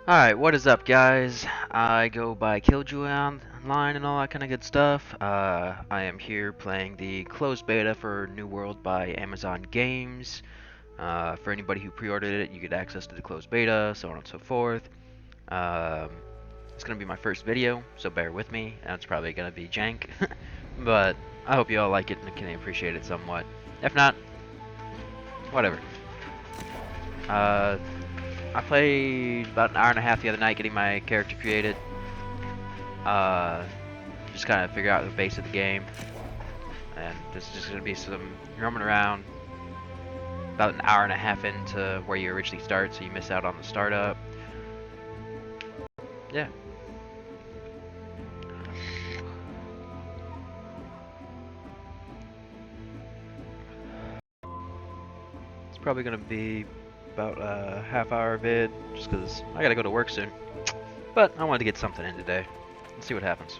Alright, what is up, guys? I go by Killjoy online and all that kind of good stuff. I am here playing the closed beta for New World by Amazon Games. For anybody who pre-ordered it, you get access to the closed beta, so on and so forth. Um, it's gonna be my first video, so bear with me, and it's probably gonna be jank. But I hope you all like it and can appreciate it somewhat. If not, whatever. Uh, I played about an hour and a half the other night getting my character created. Uh, just kind of figure out the base of the game. And this is just going to be some roaming around about an hour and a half into where you originally start, so you miss out on the startup. Yeah. It's probably going to be about a half-hour vid, just because I got to go to work soon. But I wanted to get something in today. Let's see what happens.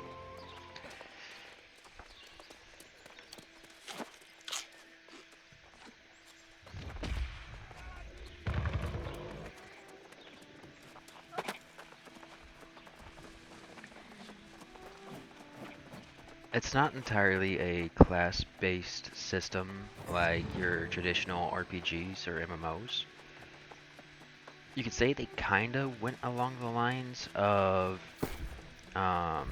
It's not entirely a class-based system like your traditional RPGs or MMOs. You could say they kind of went along the lines of um,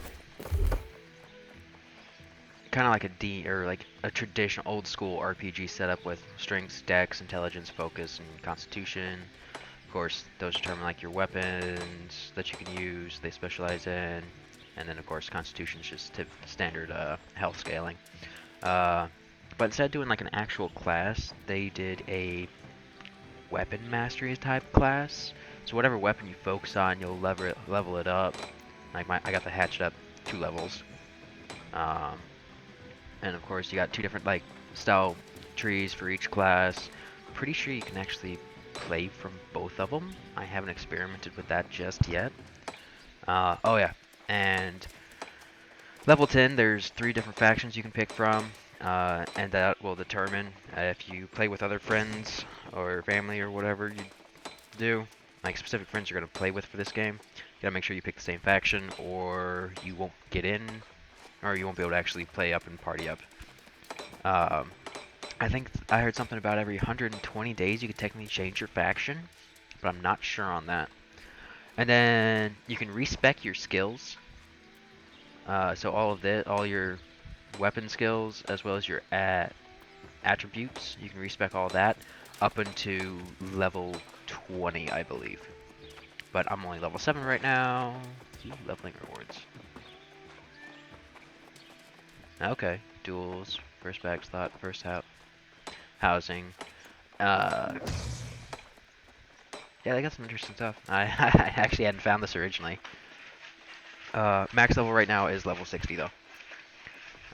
kind of like a D or like a traditional old school RPG setup with strengths, dex, intelligence, focus, and constitution. Of course, those determine like your weapons that you can use, they specialize in, and then of course constitution is just standard health scaling. Uh, but instead of doing like an actual class, they did a weapon mastery type class. So whatever weapon you focus on, you'll level it up. Like I got the hatchet up 2 levels. Um, and of course you got 2 different like style trees for each class. Pretty sure you can actually play from both of them. I haven't experimented with that just yet. Oh yeah, and level 10, there's 3 different factions you can pick from, and that will determine if you play with other friends or family or whatever you do. Like specific friends you're gonna play with for this game. You gotta make sure you pick the same faction, or you won't get in, or you won't be able to actually play up and party up. Um, I think I heard something about every 120 days you could technically change your faction, but I'm not sure on that. And then you can respec your skills. So all your weapon skills as well as your attributes, you can respec all that up into level 20, I believe. But I'm only level 7 right now. Leveling rewards. Okay, duels, first bag slot, first housing. Uh, yeah, they got some interesting stuff. I actually hadn't found this originally. Max level right now is level 60 though.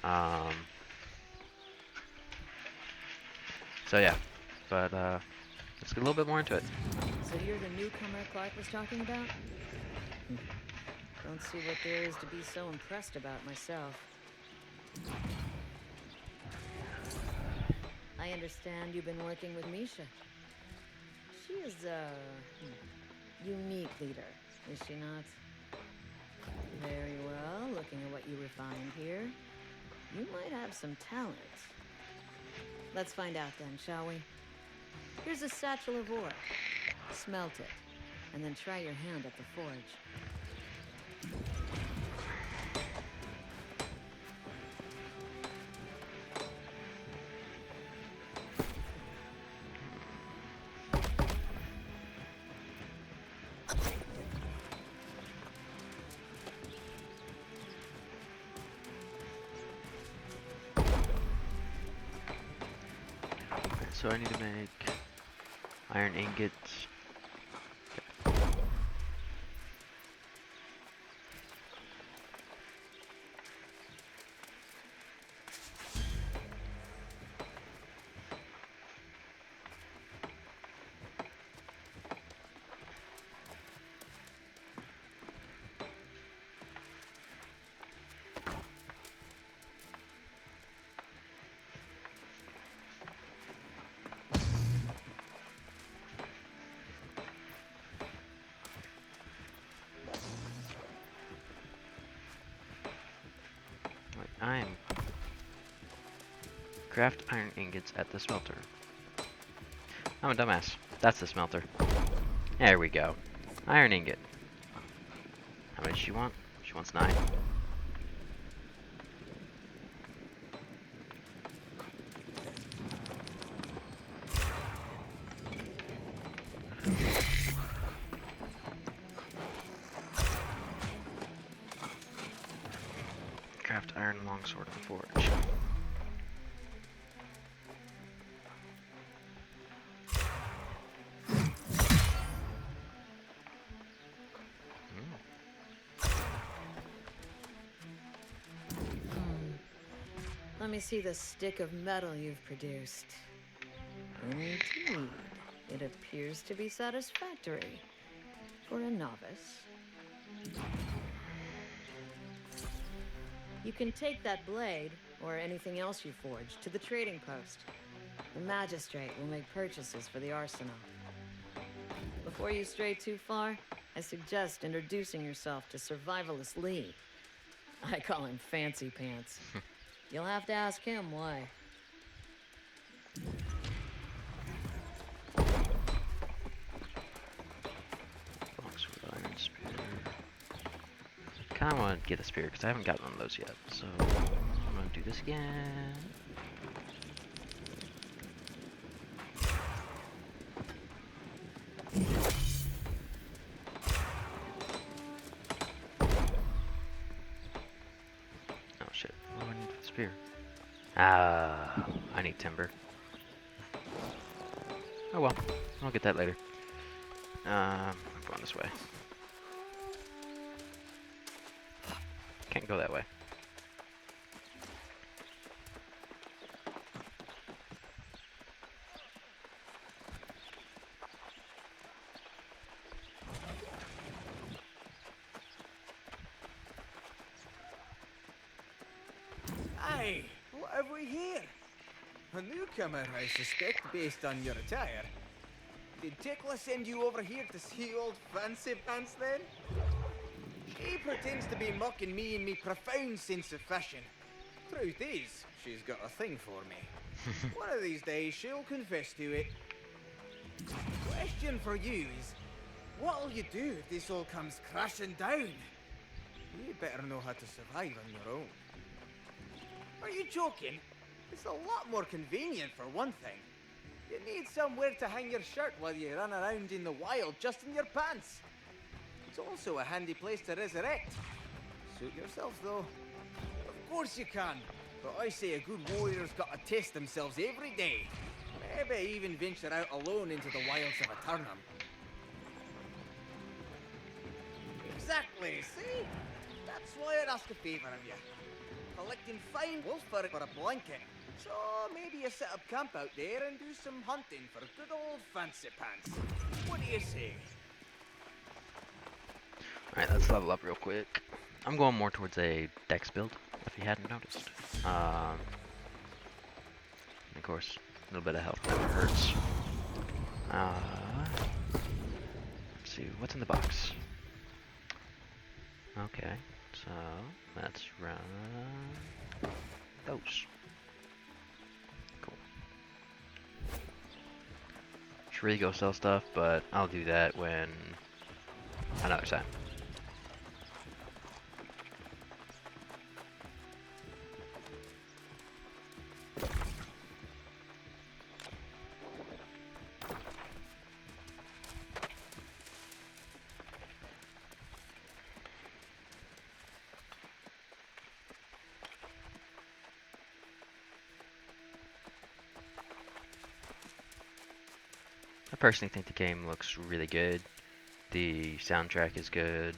Um, so yeah, but let's get a little bit more into it. So you're the newcomer Clark was talking about? Don't see what there is to be so impressed about myself. I understand you've been working with Misha. She is a unique leader, is she not? Very well, looking at what you refined here. You might have some talent. Let's find out then, shall we? Here's a satchel of ore. Smelt it, and then try your hand at the forge. So I need to make iron ingots. Craft iron ingots at the smelter. I'm a dumbass. That's the smelter. There we go. Iron ingot. How much does she want? She wants 9. Craft iron longsword and forge. Let me see the stick of metal you've produced. Indeed, it appears to be satisfactory for a novice. You can take that blade, or anything else you forge, to the trading post. The magistrate will make purchases for the arsenal. Before you stray too far, I suggest introducing yourself to Survivalist Lee. I call him Fancy Pants. You'll have to ask him why. Longsword, iron spear. Kinda want to get a spear because I haven't gotten one of those yet. So I'm gonna do this again. Oh shit! What do I need for the spear? I need timber. Oh well, I'll get that later. I'm going this way. Can't go that way. Aye, what have we here? A newcomer, I suspect, based on your attire. Did Tickler send you over here to see old Fancy Pants then? She pretends to be mocking me and me profound sense of fashion. Truth is, she's got a thing for me. One of these days she'll confess to it. Question for you is, what'll you do if this all comes crashing down? You better know how to survive on your own. Are you joking? It's a lot more convenient for one thing. You need somewhere to hang your shirt while you run around in the wild just in your pants. It's also a handy place to resurrect. Suit yourself though. Of course you can, but I say a good warrior's got to test themselves every day. Maybe even venture out alone into the wilds of Eternum. Exactly, see? That's why I'd ask a favour of you. Collecting fine wolf fur for a blanket. So maybe you set up camp out there and do some hunting for good old Fancy Pants. What do you say? Alright, let's level up real quick. I'm going more towards a dex build, if you hadn't noticed. And of course, a little bit of health never hurts. Let's see, what's in the box? Okay, so let's run those. Cool. Should really go sell stuff, but I'll do that when another time. I personally think the game looks really good. The soundtrack is good.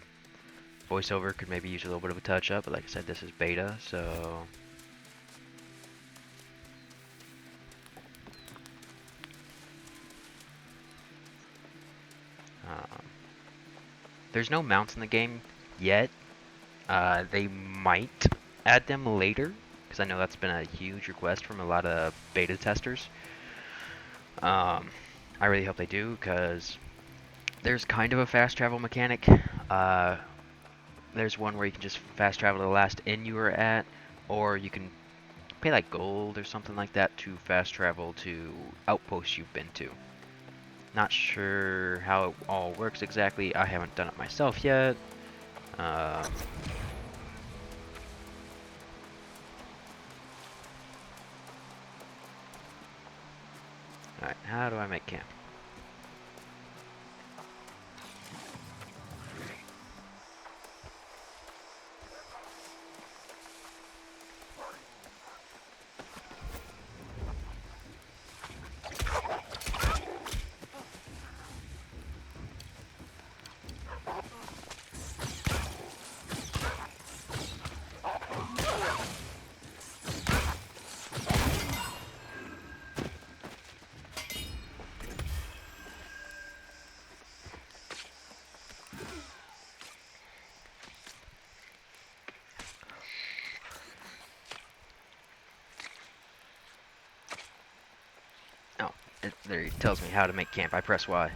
Voiceover could maybe use a little bit of a touch up, but like I said, this is beta, so there's no mounts in the game yet. They might add them later, because I know that's been a huge request from a lot of beta testers. I really hope they do, because there's kind of a fast travel mechanic. There's one where you can just fast travel to the last inn you were at, or you can pay like gold or something like that to fast travel to outposts you've been to. Not sure how it all works exactly. I haven't done it myself yet. Alright, how do I make camp? Oh, there it tells me how to make camp. I press Y.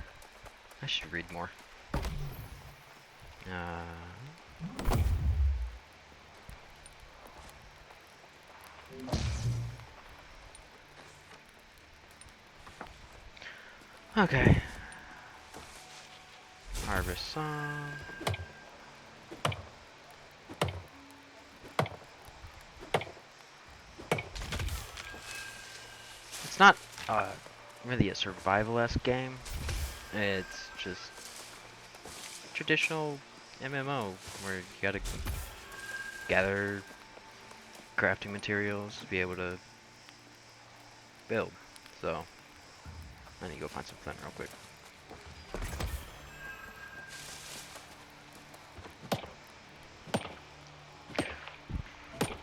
I should read more. Okay. Harvest some. It's not really a survival-esque game. It's just traditional MMO where you gotta gather crafting materials to be able to build. So, I need to go find some flint real quick.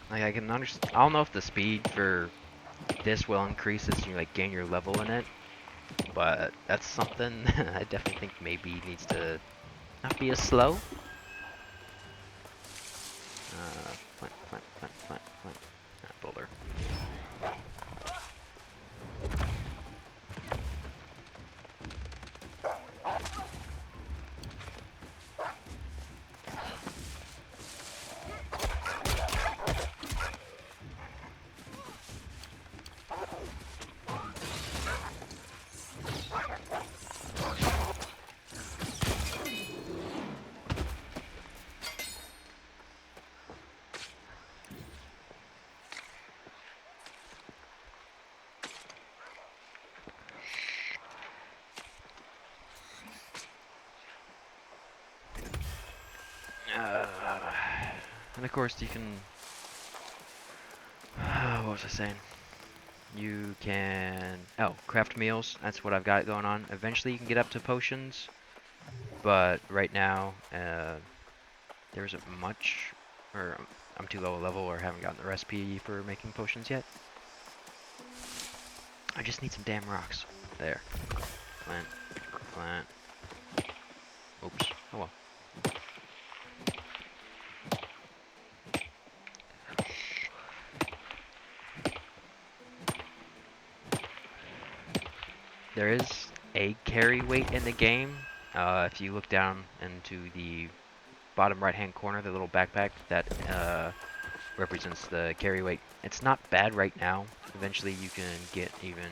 Like I can understand. I don't know if the speed for this will increase as you like gain your level in it, but that's something I definitely think maybe needs to not be as slow. Flint. Boulder. And of course you can, what was I saying? You can, craft meals. That's what I've got going on. Eventually you can get up to potions, but right now, there isn't much, or I'm too low a level or haven't gotten the recipe for making potions yet. I just need some damn rocks. There. Plant. Oops. Oh well. There is a carry weight in the game. If you look down into the bottom right hand corner, the little backpack that represents the carry weight. It's not bad right now. Eventually you can get even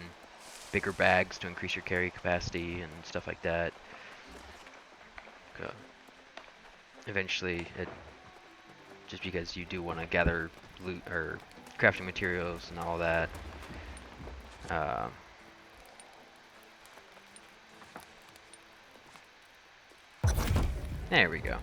bigger bags to increase your carry capacity and stuff like that. Eventually, just because you do want to gather loot or crafting materials and all that. There we go.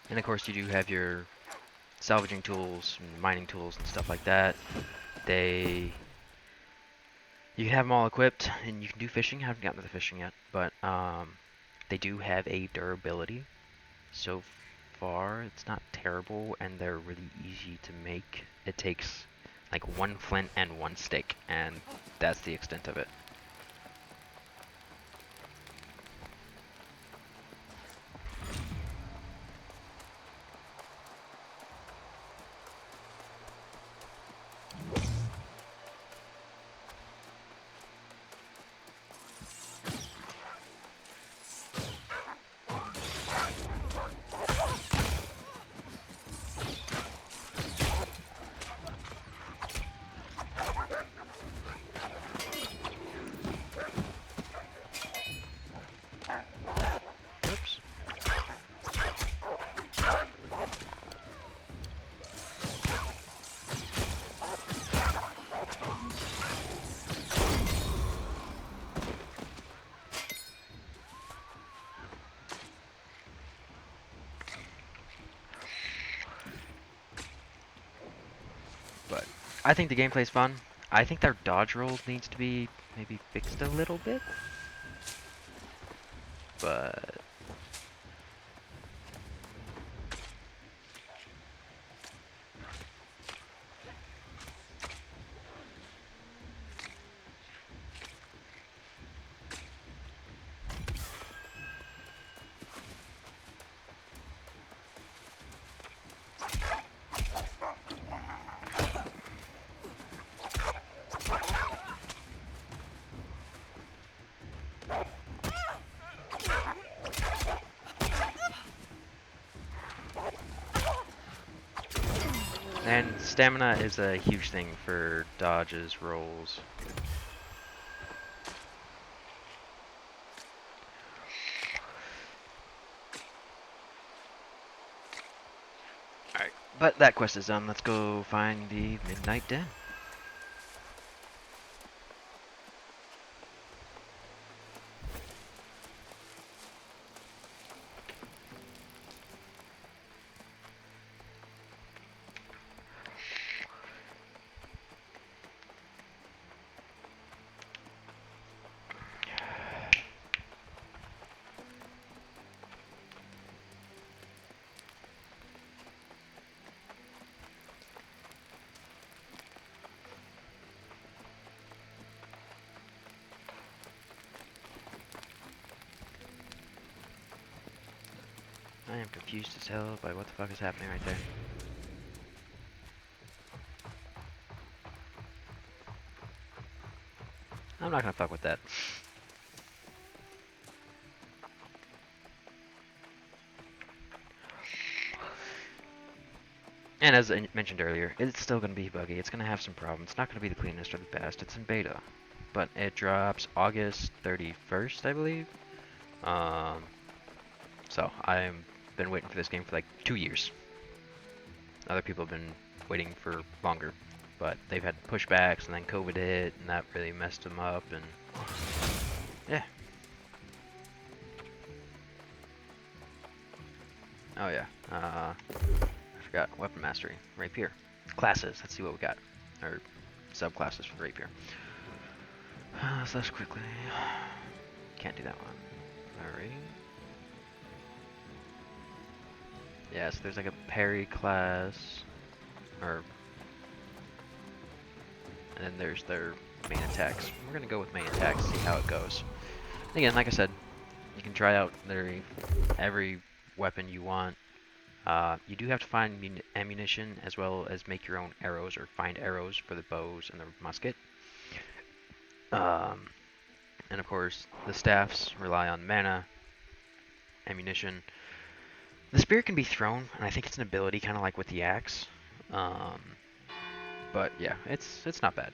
And of course you do have your salvaging tools, and mining tools and stuff like that. You have them all equipped, and you can do fishing. I haven't gotten to the fishing yet, but they do have a durability. So far, it's not terrible, and they're really easy to make. It takes like 1 flint and 1 stick, and that's the extent of it. I think the gameplay's fun. I think their dodge roll needs to be maybe fixed a little bit, but and stamina is a huge thing for dodges, rolls. Alright, but that quest is done. Let's go find the Midnight Den. I am confused as hell by what the fuck is happening right there. I'm not gonna fuck with that. And as I mentioned earlier, it's still going to be buggy. It's going to have some problems. It's not going to be the cleanest or the best. It's in beta. But it drops August 31st, I believe. So I've been waiting for this game for like 2 years. Other people have been waiting for longer. But they've had pushbacks, and then COVID hit, and that really messed them up, and yeah. Oh yeah. I forgot. Weapon mastery. Rapier. Classes. Let's see what we got. Or subclasses for the rapier. Slash quickly. Can't do that one. Alright. Yeah, so there's like a parry class. Or. And then there's their main attacks. We're gonna go with main attacks, see how it goes. Again, like I said, you can try out literally every weapon you want. You do have to find ammunition as well as make your own arrows or find arrows for the bows and the musket. And of course, the staffs rely on mana, ammunition. The spear can be thrown, and I think it's an ability kind of like with the axe. But yeah, it's not bad.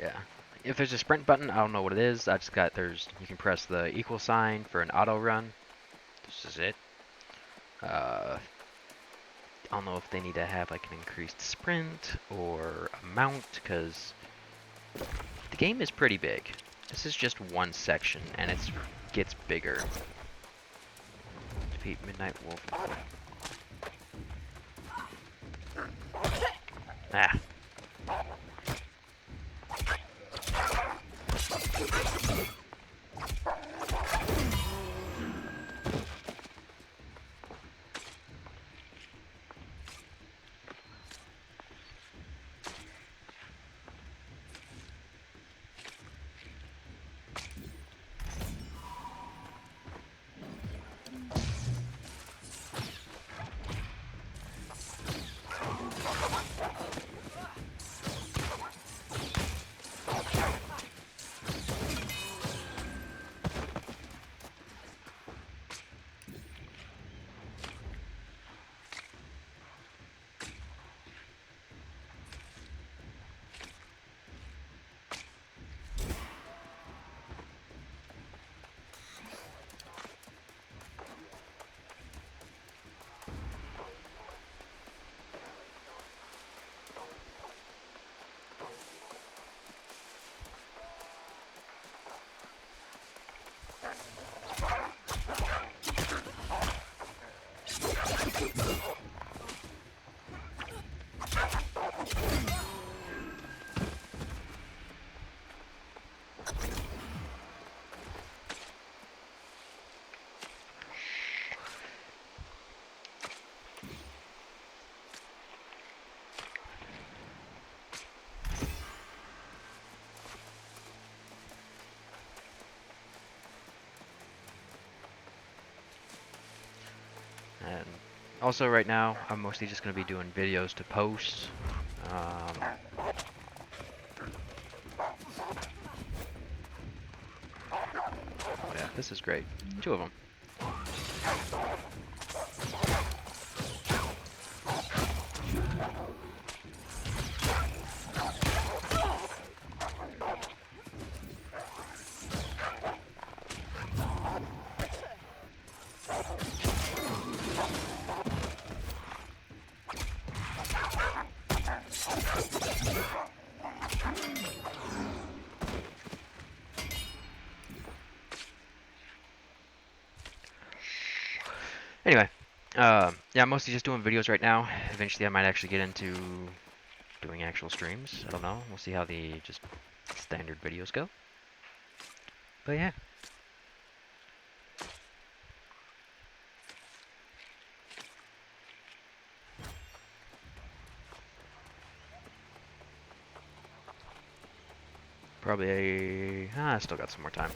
Yeah. If there's a sprint button, I don't know what it is. I just got you can press the equal sign for an auto run. This is it. I don't know if they need to have like an increased sprint or a mount, because the game is pretty big. This is just one section, and it gets bigger. Defeat Midnight Wolf. Ah. And also right now, I'm mostly just going to be doing videos to post. Yeah, this is great. 2 of them. Anyway, yeah, I'm mostly just doing videos right now. Eventually, I might actually get into doing actual streams. I don't know. We'll see how the just standard videos go. But yeah. Probably I still got some more time.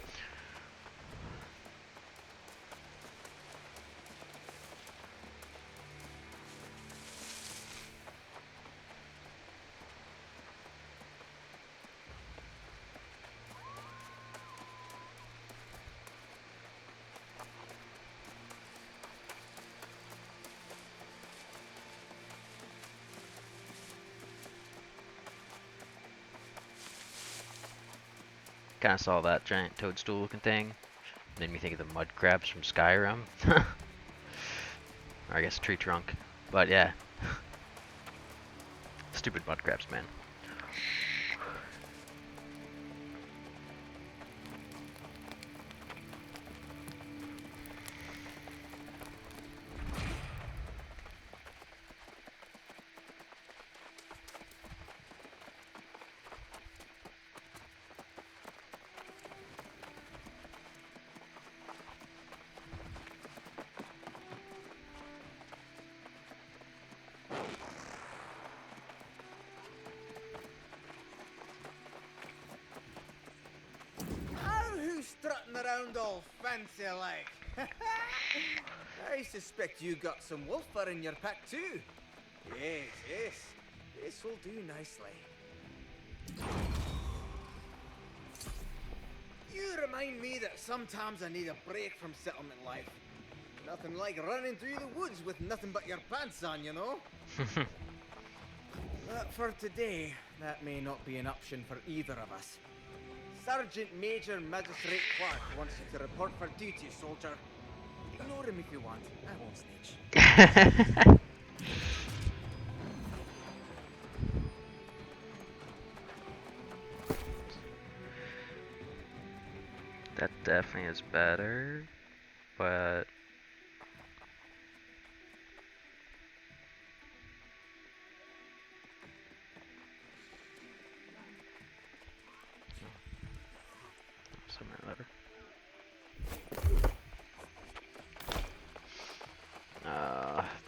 Kind of saw that giant toadstool looking thing. Made me think of the mud crabs from Skyrim. Or I guess tree trunk. But yeah. Stupid mud crabs, man. Oh, who's strutting around all fancy like? I suspect you got some wolf fur in your pack too. Yes, yes. This will do nicely. You remind me that sometimes I need a break from settlement life. Nothing like running through the woods with nothing but your pants on, you know? But for today, that may not be an option for either of us. Sergeant Major Magistrate Clark wants you to report for duty, soldier. Ignore him if you want. I won't snitch. That definitely is better, but somewhere better.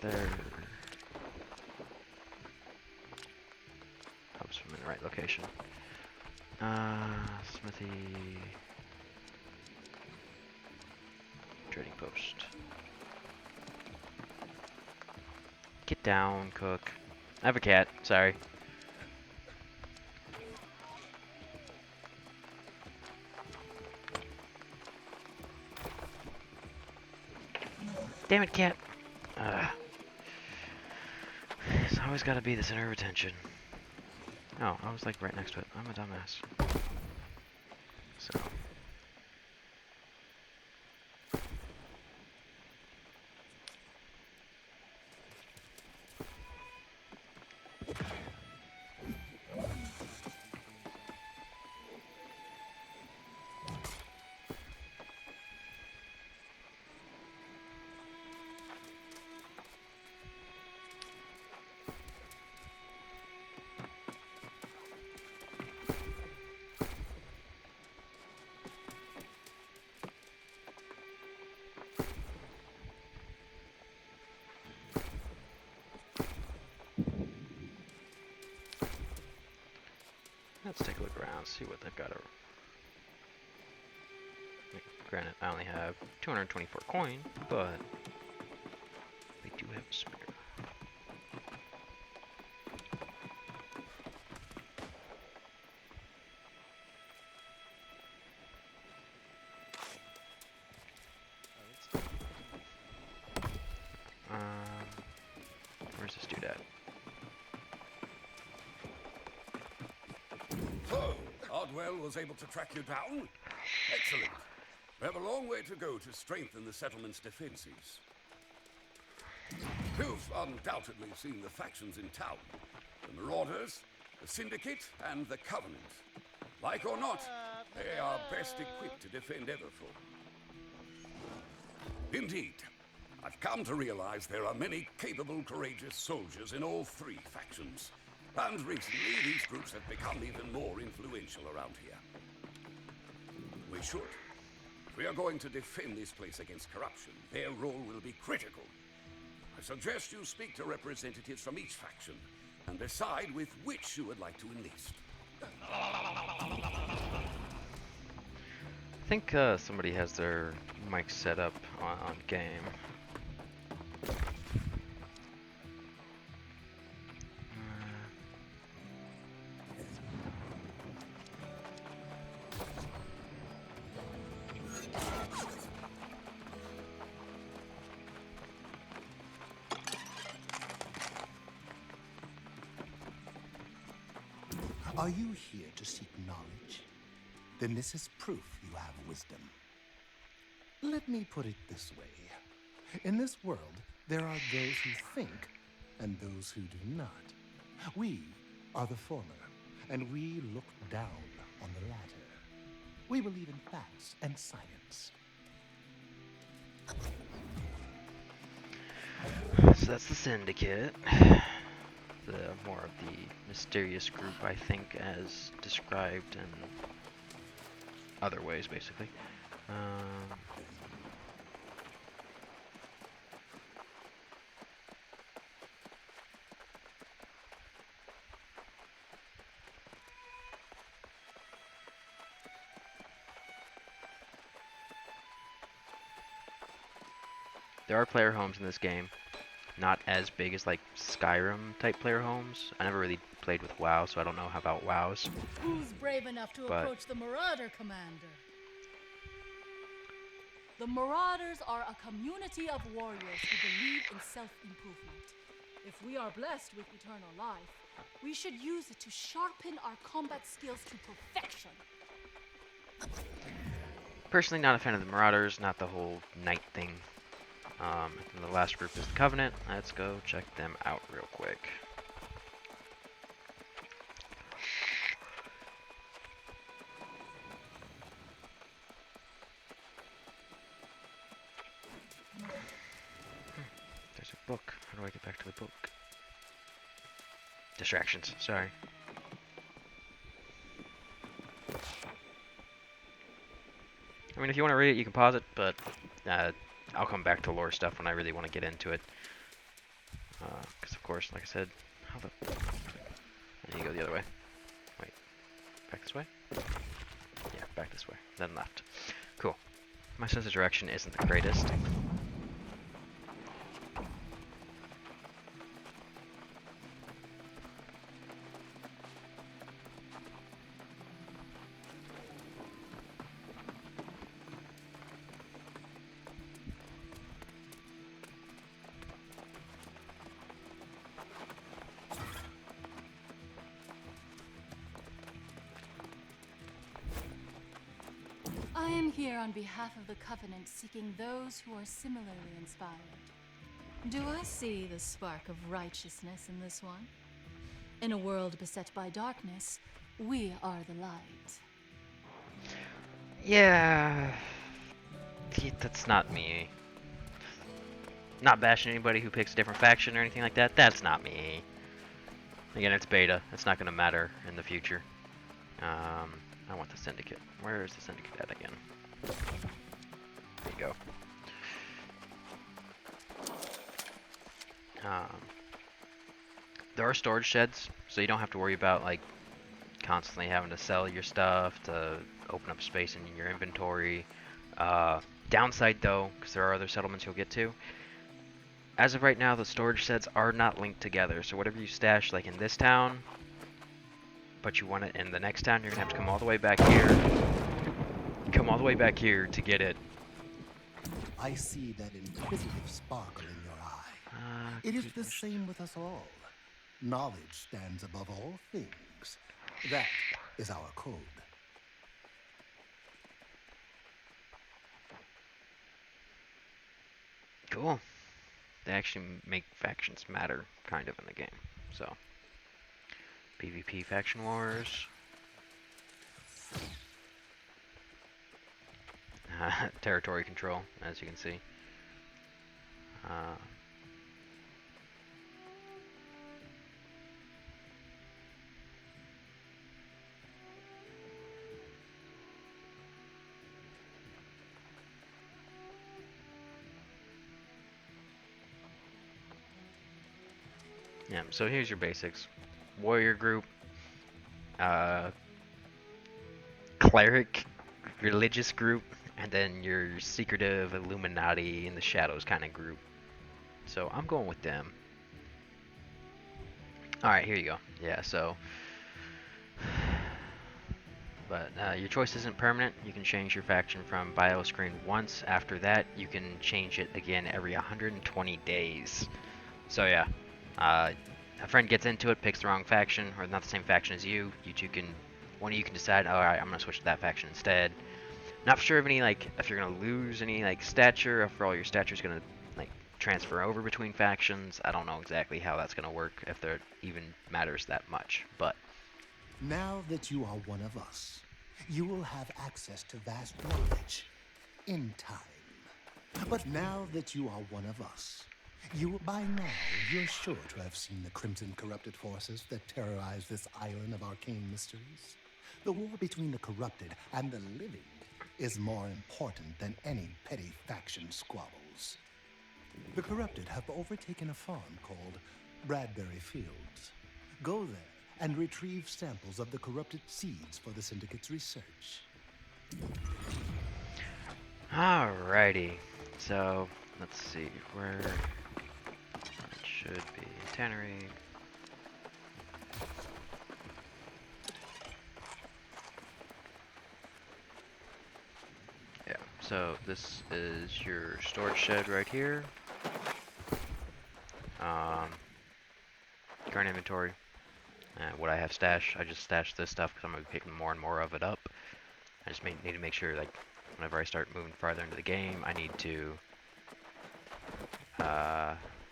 There. Helps from in the right location. Smithy. Trading post. Get down, cook. I have a cat, sorry. Damn it, cat. It's always gotta be the center of attention. Oh, I was like right next to it. I'm a dumbass. So. Let's take a look around, see what they've got. Granted, I only have 224 coin, but we have a spare? Where's this dude at? So, Hardwell was able to track you down? Excellent. We have a long way to go to strengthen the settlement's defenses. You've undoubtedly seen the factions in town. The Marauders, the Syndicate, and the Covenant. Like or not, they are best equipped to defend Everfull. Indeed. I've come to realize there are many capable, courageous soldiers in all three factions. And recently, these groups have become even more influential around here. We should. If we are going to defend this place against corruption, their role will be critical. I suggest you speak to representatives from each faction and decide with which you would like to enlist. I think somebody has their mic set up on game. Are you here to seek knowledge? Then this is proof you have wisdom. Let me put it this way. In this world, there are those who think and those who do not. We are the former, and we look down on the latter. We believe in facts and science. So that's the Syndicate. The more of the mysterious group, I think, as described in other ways, basically. There are player homes in this game. Not as big as like Skyrim type player homes. I never really played with WoW, so I don't know about WoWs. Who's brave enough to approach the Marauder, Commander? The Marauders are a community of warriors who believe in self-improvement. If we are blessed with eternal life, we should use it to sharpen our combat skills to perfection. Personally, not a fan of the Marauders, not the whole knight thing. And the last group is the Covenant. Let's go check them out real quick. There's a book. How do I get back to the book? Distractions, sorry. I mean, if you want to read it, you can pause it, but I'll come back to lore stuff when I really want to get into it. Because, of course, like I said, how the... I need to go the other way. Wait. Back this way? Yeah, back this way. Then left. Cool. My sense of direction isn't the greatest. I am here on behalf of the Covenant, seeking those who are similarly inspired. Do I see the spark of righteousness in this one? In a world beset by darkness, we are the light. Yeah... That's not me. Not bashing anybody who picks a different faction or anything like that. That's not me. Again, it's beta. It's not going to matter in the future. I want the Syndicate. Where is the Syndicate at again? There you go. There are storage sheds, so you don't have to worry about like constantly having to sell your stuff to open up space in your inventory. Downside though, because there are other settlements you'll get to, as of right now, the storage sets are not linked together. So whatever you stash, like in this town, but you want it in the next town, you're gonna have to come all the way back here. Come all the way back here to get it. I see that inquisitive sparkle in your eye. It is the same with us all. Knowledge stands above all things. That is our code. Cool. They actually make factions matter, kind of, in the game. So, PvP faction wars. Territory control, as you can see. Yeah, so here's your basics. Warrior group, cleric, religious group, and then your secretive Illuminati in the shadows kind of group. So I'm going with them. Alright, here you go. Yeah, so... But your choice isn't permanent. You can change your faction from bio screen once. After that, you can change it again every 120 days. So yeah, a friend gets into it, picks the wrong faction, or not the same faction as you. You two can, one of you can decide, alright, I'm gonna switch to that faction instead. Not sure of any, like, if you're gonna lose any, like, stature, if all your stature's gonna, like, transfer over between factions. I don't know exactly how that's gonna work, if there even matters that much, but... Now that you are one of us, you will have access to vast knowledge in time. But now that you are one of us, by now, you're sure to have seen the crimson corrupted forces that terrorize this island of arcane mysteries. The war between the corrupted and the living is more important than any petty faction squabbles. The corrupted have overtaken a farm called Bradbury Fields. Go there and retrieve samples of the corrupted seeds for the Syndicate's research. Alrighty, so let's see where it should be. Tannery. Yeah, so this is your storage shed right here. Current inventory. And what I have stashed, I just stashed this stuff because I'm going to be picking more and more of it up. I just need to make sure, like, whenever I start moving farther into the game, I need to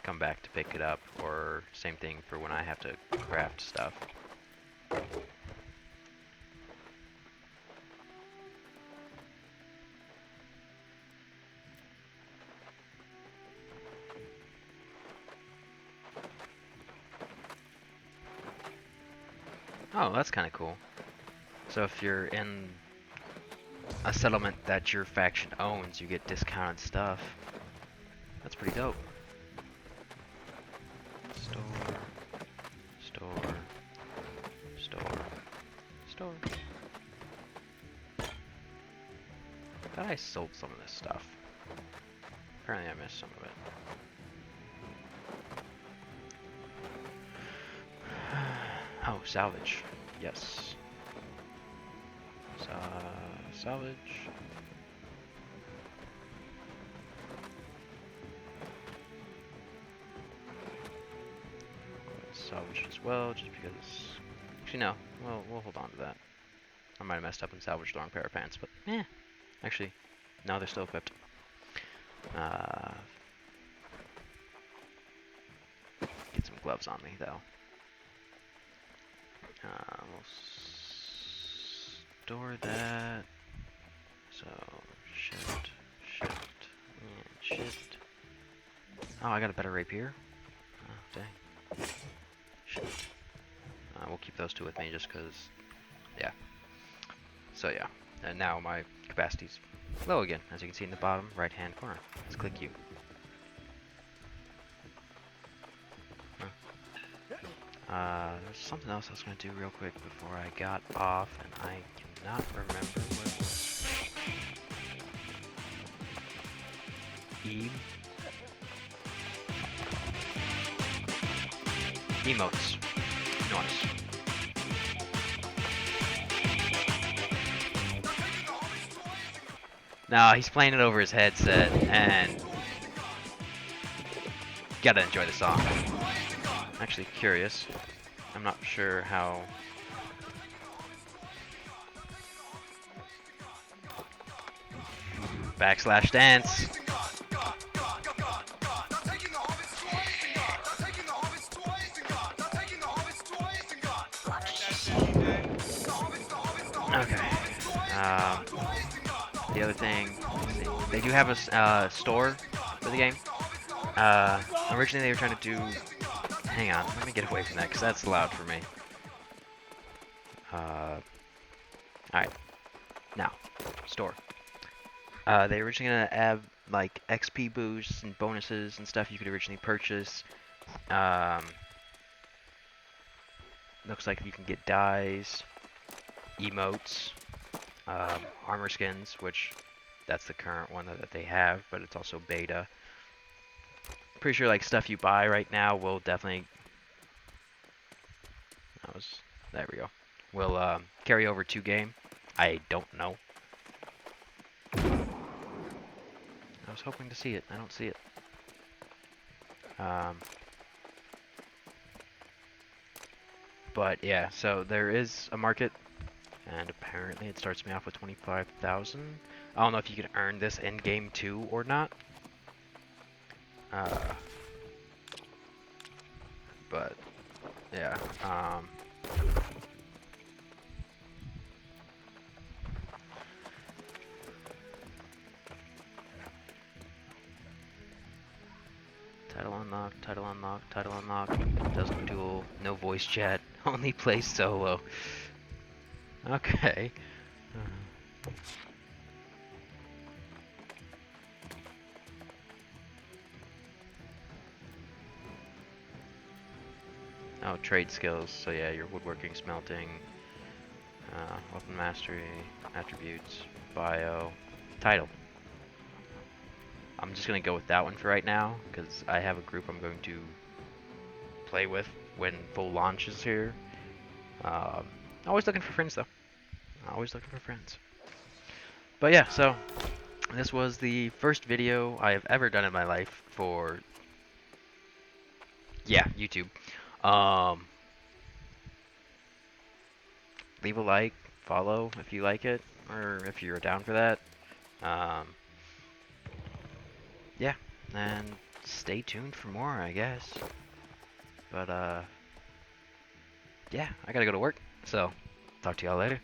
come back to pick it up, or same thing for when I have to craft stuff. Oh, that's kind of cool. So if you're in a settlement that your faction owns, you get discounted stuff. That's pretty dope. Store, store, store, store. Thought I sold some of this stuff. Apparently I missed some of it. Oh, salvage. Yes. Salvage. Salvage as well, just because... Actually, no. Well, we'll hold on to that. I might have messed up and salvaged the wrong pair of pants, but eh. Actually, no, they're still equipped. Get some gloves on me, though. We'll store that. So, shift, and shift. Oh, I got a better rapier. Oh, dang. Shift. We'll keep those two with me just because, yeah. So, yeah. And now my capacity's low again, as you can see in the bottom right-hand corner. Let's click U. There's something else I was going to do real quick before I got off, and I cannot remember what it was. Eve? emotes. Nice. No, he's playing it over his headset, and gotta enjoy the song. Actually curious. I'm not sure how. Backslash dance. Okay. The other thing, let's see, they do have a store for the game. Originally they were trying to do. Hang on, let me get away from that because that's loud for me. Alright. Now, store. They originally gonna add like XP boosts and bonuses and stuff you could originally purchase. Looks like you can get dyes, emotes, armor skins, which that's the current one that they have, but it's also beta. Pretty sure like stuff you buy right now will definitely there we go. Will carry over to game. I don't know. I was hoping to see it. I don't see it. But yeah, so there is a market, and apparently it starts me off with 25,000. I don't know if you can earn this in game too or not. But yeah. Title unlocked, title unlocked, title unlocked. Doesn't duel, no voice chat, only play solo. Okay. Oh, trade skills. So yeah, your woodworking, smelting, weapon mastery, attributes, bio, title. I'm just gonna go with that one for right now because I have a group I'm going to play with when full launch is here. Always looking for friends though. Always looking for friends. But yeah, so this was the first video I have ever done in my life for YouTube. Leave a like, follow if you like it, or if you're down for that. Yeah, and stay tuned for more, I guess. But yeah, I gotta go to work, so talk to y'all later.